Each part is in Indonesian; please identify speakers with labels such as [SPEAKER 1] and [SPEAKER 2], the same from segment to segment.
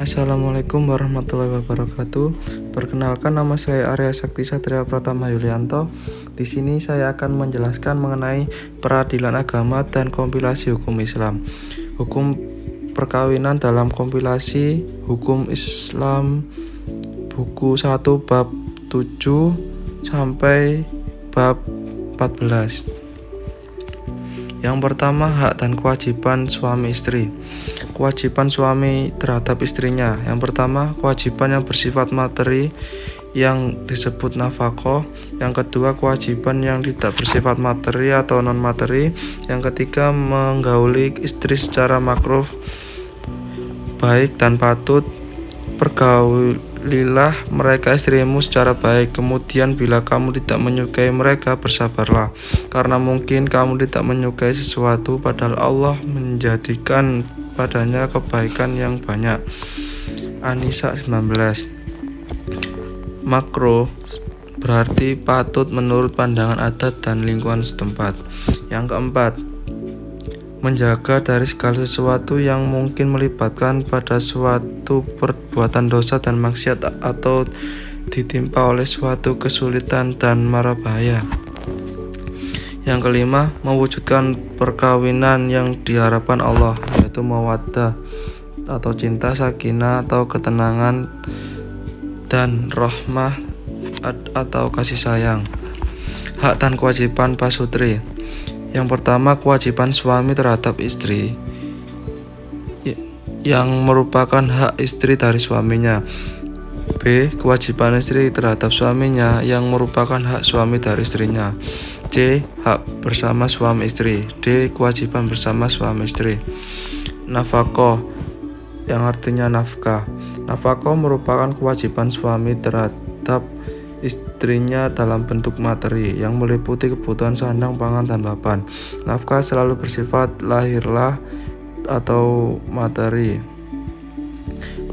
[SPEAKER 1] Assalamualaikum warahmatullahi wabarakatuh. Perkenalkan, nama saya Arya Sakti Satria Pratama Yulianto. Di sini saya akan menjelaskan mengenai peradilan agama dan kompilasi hukum Islam. Hukum perkawinan dalam kompilasi hukum Islam buku 1 bab 7 sampai bab 14. Yang pertama, hak dan kewajiban suami istri. Kewajiban suami terhadap istrinya. Yang pertama, kewajiban yang bersifat materi yang disebut nafkah. Yang kedua, kewajiban yang tidak bersifat materi atau non materi. Yang ketiga, menggauli istri secara makruh baik dan patut. Pergaulilah mereka istrimu secara baik. Kemudian bila kamu tidak menyukai mereka, bersabarlah, karena mungkin kamu tidak menyukai sesuatu padahal Allah menjadikan padanya kebaikan yang banyak. An-Nisa 19. Makruh berarti patut menurut pandangan adat dan lingkungan setempat. Yang keempat, menjaga dari segala sesuatu yang mungkin melibatkan pada suatu perbuatan dosa dan maksiat atau ditimpa oleh suatu kesulitan dan mara bahaya. Yang kelima, mewujudkan perkawinan yang diharapkan Allah, yaitu mawaddah atau cinta, sakinah atau ketenangan, dan rahmah atau kasih sayang. Hak dan kewajiban pasutri. Yang pertama, kewajiban suami terhadap istri yang merupakan hak istri dari suaminya. B. Kewajiban istri terhadap suaminya yang merupakan hak suami dari istrinya. C. Hak bersama suami istri. D. Kewajiban bersama suami istri. Nafkah, yang artinya nafkah. Nafkah merupakan kewajiban suami terhadap istrinya dalam bentuk materi yang meliputi kebutuhan sandang, pangan, dan papan. Nafkah selalu bersifat lahirlah atau materi.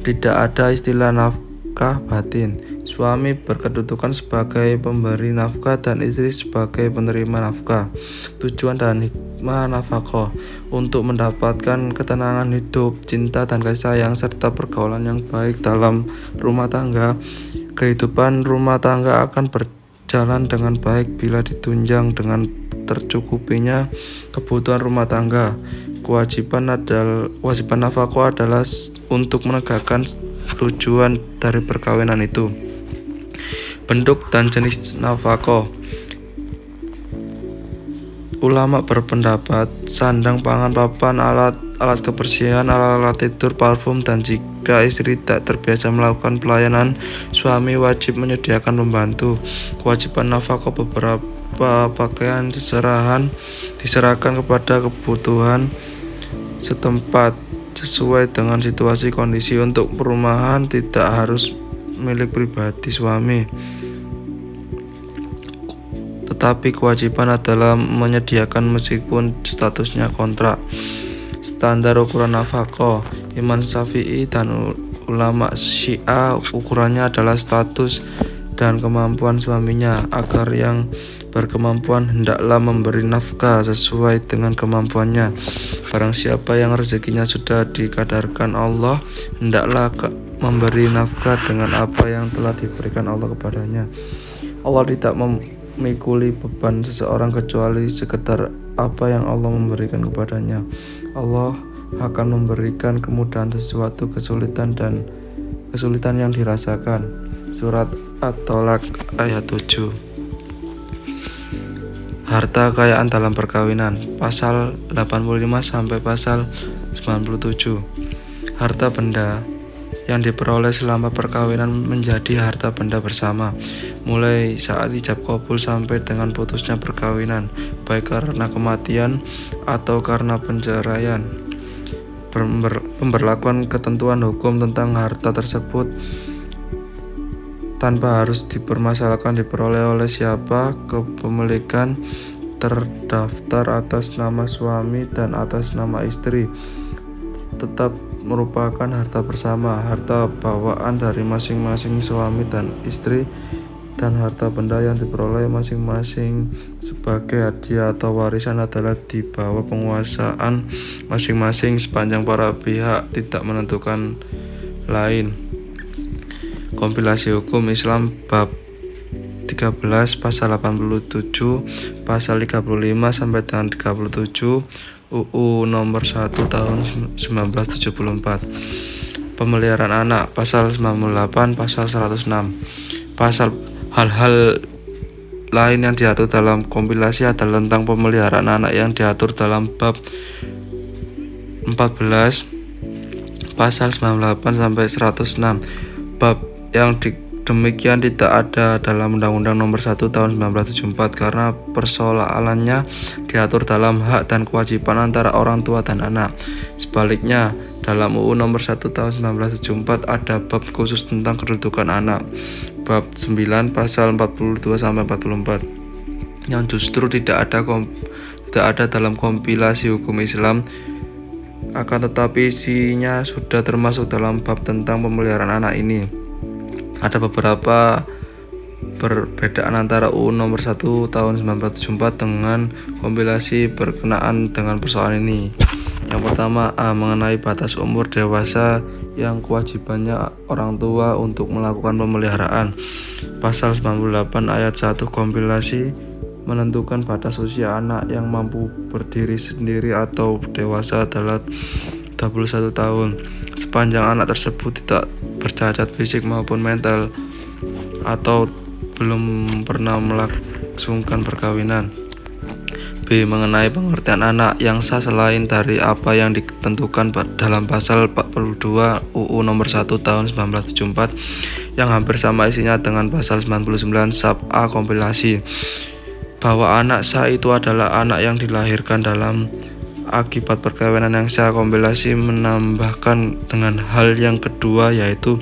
[SPEAKER 1] Tidak ada istilah nafkah batin. Suami berkedudukan sebagai pemberi nafkah dan istri sebagai penerima nafkah. Tujuan dan hikmah nafkah untuk mendapatkan ketenangan hidup, cinta dan kasih sayang, serta pergaulan yang baik dalam rumah tangga. Kehidupan rumah tangga akan berjalan dengan baik bila ditunjang dengan tercukupinya kebutuhan rumah tangga. Kewajiban nafkah adalah untuk menegakkan tujuan dari perkawinan itu. Bentuk dan jenis nafkah. Ulama berpendapat sandang, pangan, papan, alat kebersihan, alat tidur, parfum, dan jika istri tak terbiasa melakukan pelayanan, suami wajib menyediakan pembantu. Kewajiban nafkah beberapa pakaian diserahkan kepada kebutuhan setempat sesuai dengan situasi kondisi. Untuk perumahan tidak harus milik pribadi suami, tetapi kewajiban adalah menyediakan meskipun statusnya kontrak. Standar ukuran nafkah. Imam Syafi'i dan ulama Syiah ukurannya adalah status dan kemampuan suaminya, agar yang berkemampuan hendaklah memberi nafkah sesuai dengan kemampuannya. Barang siapa yang rezekinya sudah dikadarkan Allah, hendaklah memberi nafkah dengan apa yang telah diberikan Allah kepadanya. Allah tidak memikuli beban seseorang kecuali sekedar apa yang Allah memberikan kepadanya. Allah akan memberikan kemudahan sesuatu kesulitan yang dirasakan. Surat At-Tolak ayat 7. Harta kekayaan dalam perkawinan. Pasal 85 sampai pasal 97. Harta benda yang diperoleh selama perkawinan menjadi harta benda bersama, mulai saat ijab qabul sampai dengan putusnya perkawinan, baik karena kematian atau karena penceraian. Pemberlakuan ketentuan hukum tentang harta tersebut tanpa harus dipermasalahkan diperoleh oleh siapa. Kepemilikan terdaftar atas nama suami dan atas nama istri tetap merupakan harta bersama. Harta bawaan dari masing-masing suami dan istri dan harta benda yang diperoleh masing-masing sebagai hadiah atau warisan adalah di bawah penguasaan masing-masing sepanjang para pihak tidak menentukan lain. Kompilasi Hukum Islam bab 13 pasal 87, pasal 35 sampai dengan 37 UU nomor 1 tahun 1974. Pemeliharaan anak pasal 98, pasal 106. Pasal hal-hal lain yang diatur dalam kompilasi adalah tentang pemeliharaan anak yang diatur dalam bab 14 pasal 98 sampai 106. Bab yang demikian tidak ada dalam Undang-Undang Nomor 1 Tahun 1974 karena persoalannya diatur dalam hak dan kewajiban antara orang tua dan anak. Sebaliknya, dalam UU Nomor 1 Tahun 1974 ada bab khusus tentang kedudukan anak. Bab 9 pasal 42 sampai 44 yang justru tidak ada dalam kompilasi hukum Islam, akan tetapi isinya sudah termasuk dalam bab tentang pemeliharaan anak ini. Ada beberapa perbedaan antara UU Nomor 1 Tahun 1974 dengan kompilasi berkenaan dengan persoalan ini. Yang pertama, mengenai batas umur dewasa yang kewajibannya orang tua untuk melakukan pemeliharaan. Pasal 98 ayat 1 kompilasi menentukan batas usia anak yang mampu berdiri sendiri atau dewasa adalah 21 tahun. Sepanjang anak tersebut tidak bercacat fisik maupun mental atau belum pernah melangsungkan perkawinan. B. Mengenai pengertian anak yang sah selain dari apa yang ditentukan dalam pasal 42 UU Nomor 1 Tahun 1974 yang hampir sama isinya dengan pasal 99 sub A kompilasi, bahwa anak sah itu adalah anak yang dilahirkan dalam akibat perkawinan yang sah. Kompilasi menambahkan dengan hal yang kedua, yaitu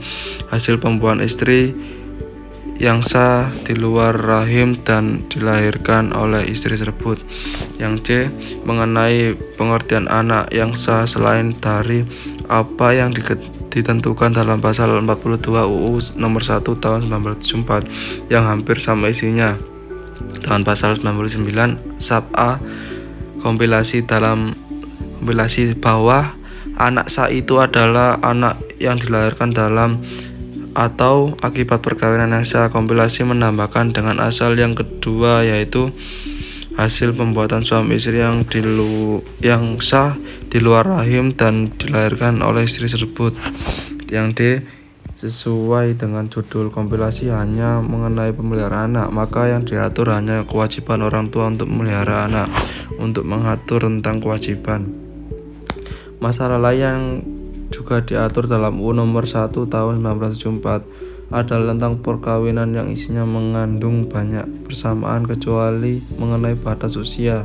[SPEAKER 1] hasil pembuahan istri yang sah di luar rahim dan dilahirkan oleh istri tersebut. Yang C. Mengenai pengertian anak yang sah selain dari apa yang ditentukan dalam pasal 42 UU Nomor 1 Tahun 1974 yang hampir sama isinya dengan pasal 99 sub A kompilasi dalam kompilasi bahwa anak sah itu adalah anak yang dilahirkan dalam atau akibat perkawinan yang sah. Kompilasi menambahkan dengan asal yang kedua, yaitu hasil pembuatan suami istri yang sah di luar rahim dan dilahirkan oleh istri tersebut. Yang D. Sesuai dengan judul kompilasi hanya mengenai pemeliharaan anak, maka yang diatur hanya kewajiban orang tua untuk memelihara anak. Untuk mengatur tentang kewajiban, masalah lain yang juga diatur dalam UU Nomor 1 Tahun 1974 adalah tentang perkawinan yang isinya mengandung banyak persamaan kecuali mengenai batas usia,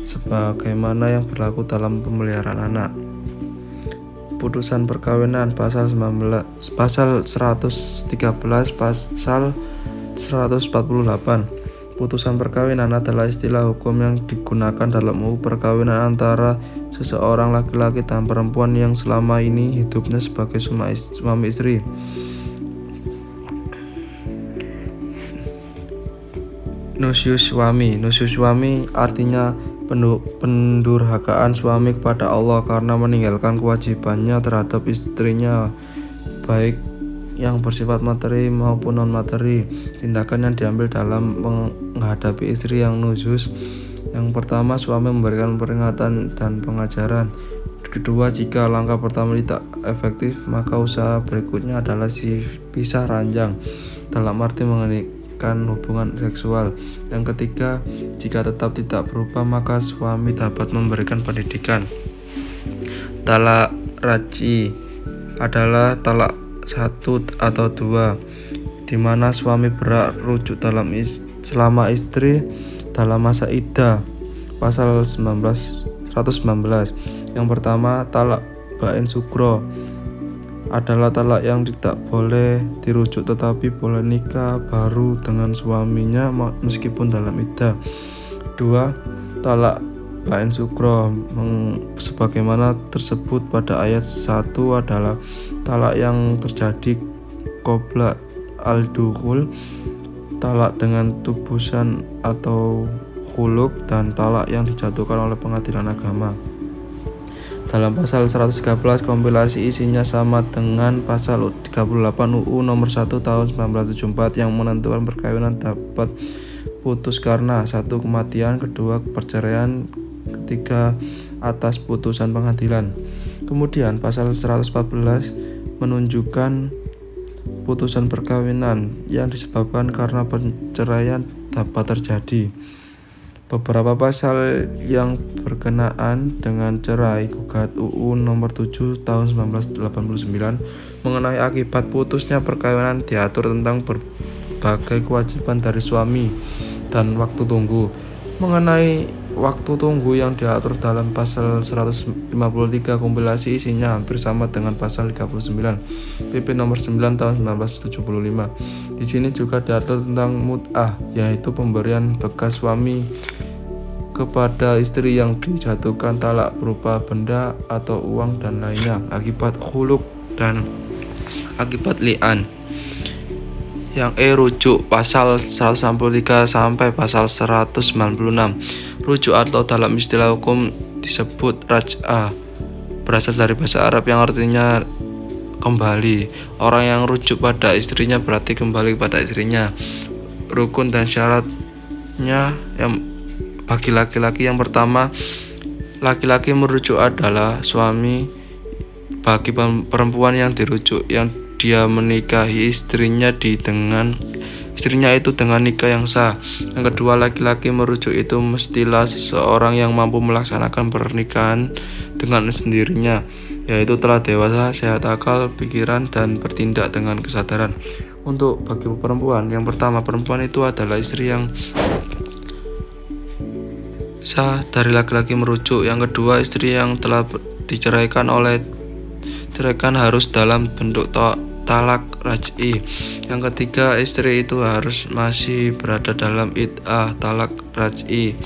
[SPEAKER 1] sebagaimana yang berlaku dalam pemeliharaan anak. Putusan perkawinan pasal 113 pasal 148. Putusan perkawinan adalah istilah hukum yang digunakan dalam UU perkawinan antara seseorang laki-laki dan perempuan yang selama ini hidupnya sebagai suami istri. Nusyus suami artinya pendurhakaan suami kepada Allah karena meninggalkan kewajibannya terhadap istrinya, baik yang bersifat materi maupun non-materi. Tindakan yang diambil dalam menghadapi istri yang nusyus: yang pertama, suami memberikan peringatan dan pengajaran. Kedua, jika langkah pertama tidak efektif, maka usaha berikutnya adalah pisah ranjang, dalam arti menghentikan hubungan seksual. Yang ketiga, jika tetap tidak berubah, maka suami dapat memberikan pendidikan. Talak raj'i adalah talak 1 atau 2, di mana suami berhak rujuk selama istri dalam masa iddah. Pasal 119. Yang pertama, talak bain sugro adalah talak yang tidak boleh dirujuk tetapi boleh nikah baru dengan suaminya meskipun dalam iddah. 2. Talak bain sugro sebagaimana tersebut pada ayat 1 adalah talak yang terjadi qabla al-dukhul, talak dengan tubusan atau khuluk, dan talak yang dijatuhkan oleh pengadilan agama. Dalam pasal 113 kompilasi isinya sama dengan pasal 38 UU nomor 1 tahun 1974 yang menentukan perkawinan dapat putus karena 1. Kematian, 2. Perceraian, 3. Atas putusan pengadilan. Kemudian pasal 114 menunjukkan putusan perkawinan yang disebabkan karena perceraian dapat terjadi. Beberapa pasal yang berkenaan dengan cerai gugat UU nomor 7 tahun 1989 mengenai akibat putusnya perkawinan diatur tentang berbagai kewajiban dari suami dan waktu tunggu. Mengenai waktu tunggu yang diatur dalam pasal 153 kompilasi isinya hampir sama dengan pasal 39 PP nomor 9 tahun 1975. Di sini juga diatur tentang mut'ah, yaitu pemberian bekas suami kepada istri yang dijatuhkan talak berupa benda atau uang dan lainnya akibat khuluk dan akibat li'an. Yang rujuk pasal 163 sampai pasal 196. Rujuk atau dalam istilah hukum disebut raj'ah, berasal dari bahasa Arab yang artinya kembali. Orang yang rujuk pada istrinya berarti kembali pada istrinya. Rukun dan syaratnya yang bagi laki-laki yang pertama, laki-laki merujuk adalah suami. Bagi perempuan yang dirujuk, yang dia menikahi istrinya itu dengan nikah yang sah. Yang kedua, laki-laki merujuk itu mestilah seseorang yang mampu melaksanakan pernikahan dengan sendirinya, yaitu telah dewasa, sehat akal, pikiran, dan bertindak dengan kesadaran. Untuk bagi perempuan, yang pertama, perempuan itu adalah istri yang sah dari laki-laki merujuk. Yang kedua, istri yang telah diceraikan harus dalam bentuk talak raj'i. Yang ketiga, istri itu harus masih berada dalam iddah talak raj'i.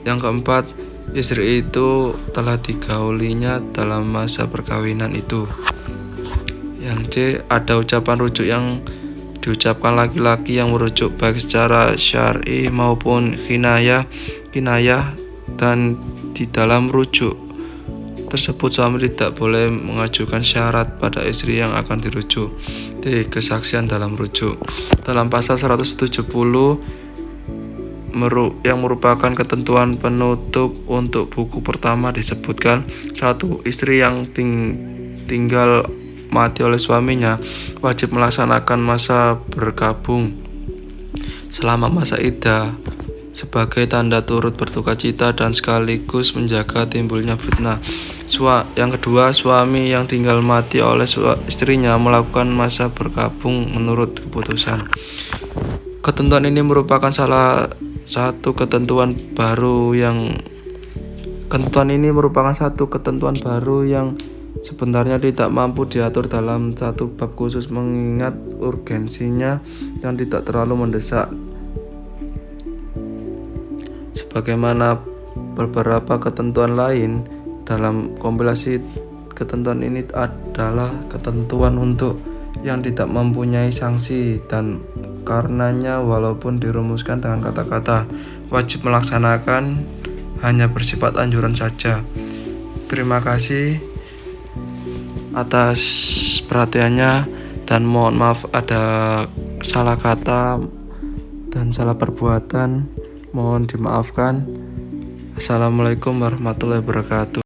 [SPEAKER 1] Yang keempat, istri itu telah digaulinya dalam masa perkawinan itu. Yang C, ada ucapan rujuk yang diucapkan laki-laki yang merujuk baik secara syar'i maupun kinayah, dan di dalam rujuk tersebut suami tidak boleh mengajukan syarat pada istri yang akan dirujuk. D, kesaksian dalam rujuk. Dalam pasal 170 yang merupakan ketentuan penutup untuk buku pertama disebutkan 1. Istri yang tinggal mati oleh suaminya wajib melaksanakan masa berkabung selama masa iddah sebagai tanda turut berdukacita dan sekaligus menjaga timbulnya fitnah. Yang kedua, suami yang tinggal mati oleh istrinya melakukan masa berkabung menurut keputusan. Ketentuan ini merupakan salah satu ketentuan baru yang sebenarnya tidak mampu diatur dalam satu bab khusus mengingat urgensinya yang tidak terlalu mendesak. Sebagaimana beberapa ketentuan lain dalam kompilasi, ketentuan ini adalah ketentuan untuk yang tidak mempunyai sanksi dan karenanya walaupun dirumuskan dengan kata-kata wajib melaksanakan hanya bersifat anjuran saja. Terima kasih atas perhatiannya dan mohon maaf ada salah kata dan salah perbuatan, mohon dimaafkan. Assalamualaikum warahmatullahi wabarakatuh.